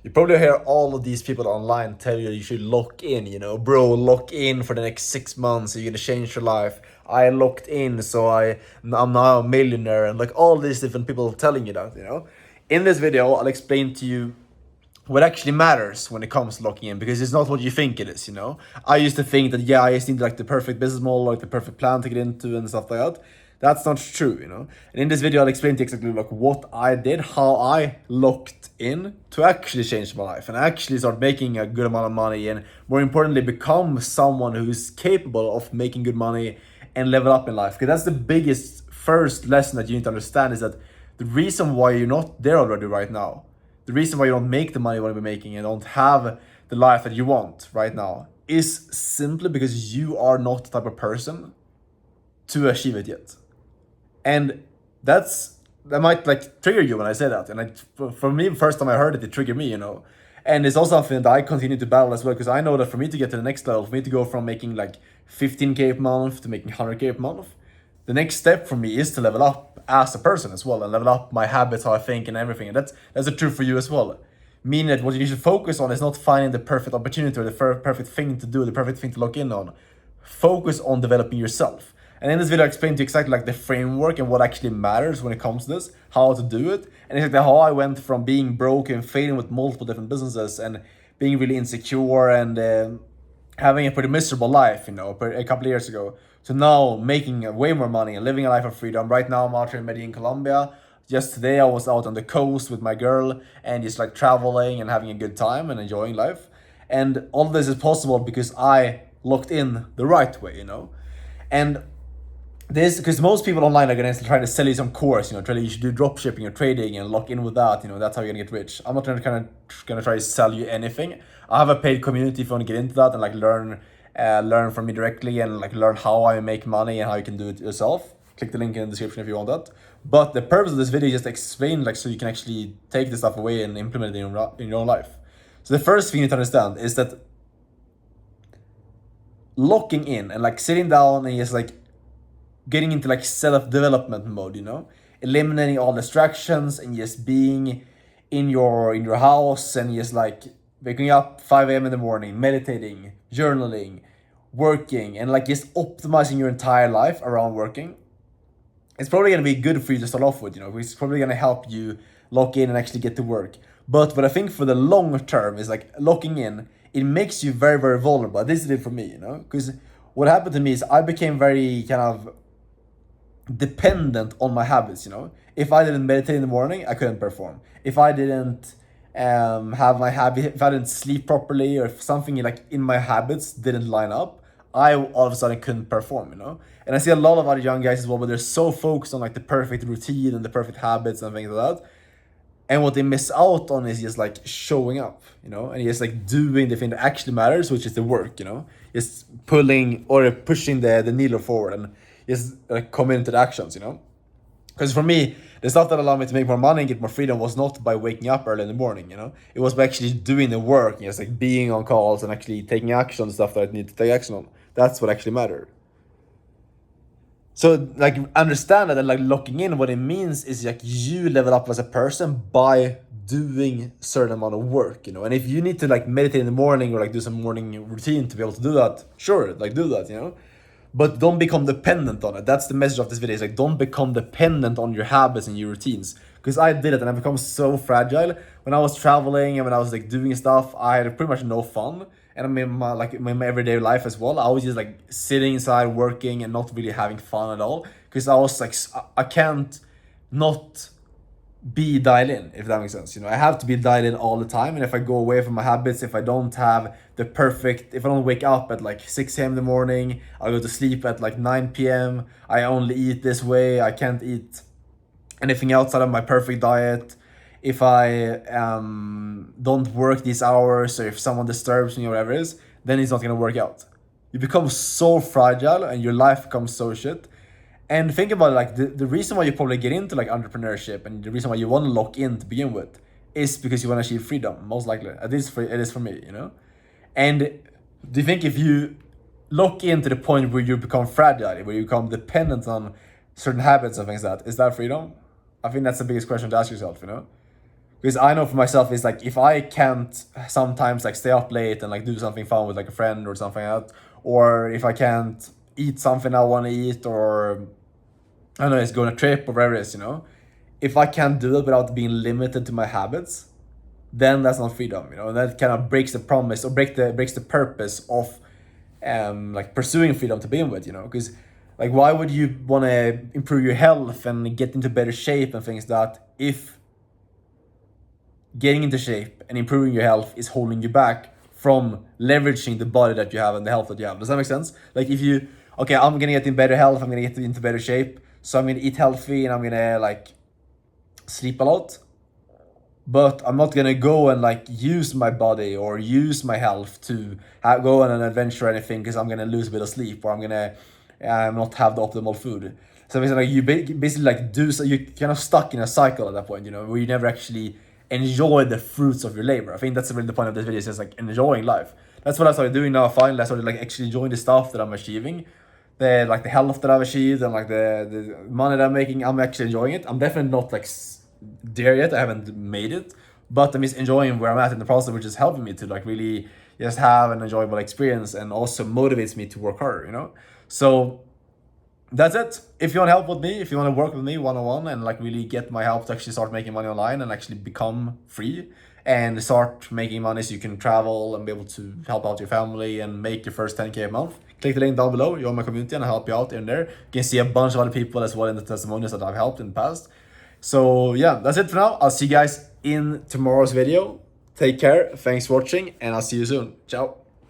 You probably hear all of these people online tell you should lock in, bro, lock in for the next 6 months, you're gonna change your life. I locked in, so I'm now a millionaire, and like all these different people telling you that. In this video, I'll explain to you what actually matters when it comes to locking in, because it's not what you think it is. I used to think that, yeah, I just need like the perfect business model, like the perfect plan to get into and stuff like that. That's not true. And in this video, I'll explain to you exactly like what I did, how I locked in to actually change my life and actually start making a good amount of money, and more importantly, become someone who's capable of making good money and level up in life. Because that's the biggest first lesson that you need to understand, is that the reason why you're not there already right now, the reason why you don't make the money you want to be making and don't have the life that you want right now, is simply because you are not the type of person to achieve it yet. And that might like trigger you when I say that. And for me, first time I heard it, it triggered me. And it's also something that I continue to battle as well, because I know that for me to get to the next level, for me to go from making like 15K per month to making 100K per month, the next step for me is to level up as a person as well, and level up my habits, how I think and everything. And that's the truth for you as well. Meaning that what you should focus on is not finding the perfect opportunity or the perfect thing to do, the perfect thing to lock in on. Focus on developing yourself. And in this video, I explained to you exactly like the framework and what actually matters when it comes to this, how to do it, and exactly how I went from being broke and failing with multiple different businesses and being really insecure and having a pretty miserable life, a couple of years ago, to now making way more money and living a life of freedom. Right now, I'm out here in Medellin, Colombia. Just today, I was out on the coast with my girl and just like traveling and having a good time and enjoying life. And all this is possible because I locked in the right way, And this, because most people online are gonna try to sell you some course, tell you should do drop shipping or trading and lock in with that, that's how you're gonna get rich. I'm not gonna try to sell you anything. I have a paid community if you want to get into that and like learn from me directly and like learn how I make money and how you can do it yourself. Click the link in the description if you want that. But the purpose of this video is just to explain like so you can actually take this stuff away and implement it in your own life. So the first thing you need to understand is that locking in and like sitting down and just like getting into like self-development mode, eliminating all distractions and just being in your house and just like waking up 5 a.m. in the morning, meditating, journaling, working, and like just optimizing your entire life around working. It's probably gonna be good for you to start off with, it's probably gonna help you lock in and actually get to work. But what I think for the long term is like locking in, it makes you very, very vulnerable. This did it for me, because what happened to me is I became very kind of dependent on my habits. If I didn't meditate in the morning, I couldn't perform. If I didn't have my habit, if I didn't sleep properly, or if something like in my habits didn't line up, I all of a sudden couldn't perform. And I see a lot of other young guys as well, but they're so focused on like the perfect routine and the perfect habits and things like that, and what they miss out on is just like showing up, and just like doing the thing that actually matters, which is the work, just pulling or pushing the needle forward and just like commit into the actions, Because for me, the stuff that allowed me to make more money and get more freedom was not by waking up early in the morning, It was by actually doing the work, just like being on calls and actually taking action on stuff that I need to take action on. That's what actually mattered. So like understand that and like locking in, what it means is like you level up as a person by doing certain amount of work, And if you need to like meditate in the morning or like do some morning routine to be able to do that, sure, like do that, But don't become dependent on it. That's the message of this video. Is like don't become dependent on your habits and your routines. Because I did it and I become so fragile. When I was traveling and when I was like doing stuff, I had pretty much no fun. And I mean my everyday life as well. I was just like sitting inside working and not really having fun at all. Because I was like I can't not be dialed in, if that makes sense. I have to be dialed in all the time. And if I go away from my habits, if I don't have if I don't wake up at like 6 a.m. in the morning, I'll go to sleep at like 9 p.m. I only eat this way. I can't eat anything outside of my perfect diet. If I don't work these hours, or if someone disturbs me or whatever it is, then it's not gonna work out. You become so fragile and your life becomes so shit. And think about it, like the reason why you probably get into like entrepreneurship and the reason why you want to lock in to begin with is because you want to achieve freedom, most likely. It is for me, And do you think if you lock in to the point where you become fragile, where you become dependent on certain habits and things like that, is that freedom? I think that's the biggest question to ask yourself, Because I know for myself, it's like if I can't sometimes like stay up late and like do something fun with like a friend or something else, or if I can't eat something I want to eat, or I don't know, it's going on a trip or whatever it is, you know, if I can't do it without being limited to my habits, then that's not freedom, you know. And that kind of breaks the promise, or breaks the purpose of like pursuing freedom to begin with, you know. Because like, why would you want to improve your health and get into better shape and things that if getting into shape and improving your health is holding you back from leveraging the body that you have and the health that you have? Does that make sense? Like, if you, okay, I'm gonna get in better health, I'm gonna get into better shape, so I'm gonna eat healthy and I'm gonna like sleep a lot, but I'm not gonna go and like use my body or use my health to go on an adventure or anything, because I'm gonna lose a bit of sleep, or I'm gonna not have the optimal food. So it's like you basically like do, so you're kind of stuck in a cycle at that point, you know, where you never actually enjoy the fruits of your labor. I think that's really the point of this video, is just like enjoying life. That's what I started doing now. Finally, I started like actually enjoying the stuff that I'm achieving, the like the health that I've achieved, and like the money that I'm making. I'm actually enjoying it. I'm definitely not like there yet. I haven't made it, but I'm just enjoying where I'm at in the process, which is helping me to like really just have an enjoyable experience, and also motivates me to work harder, you know. So that's it. If you want help with me, if you want to work with me one-on-one and like really get my help to actually start making money online and actually become free and start making money so you can travel and be able to help out your family and make your first 10K a month, click the link down below. Join my community and I'll help you out in there. You can see a bunch of other people as well in the testimonials that I've helped in the past. So yeah, that's it for now. I'll see you guys in tomorrow's video. Take care. Thanks for watching, and I'll see you soon. Ciao.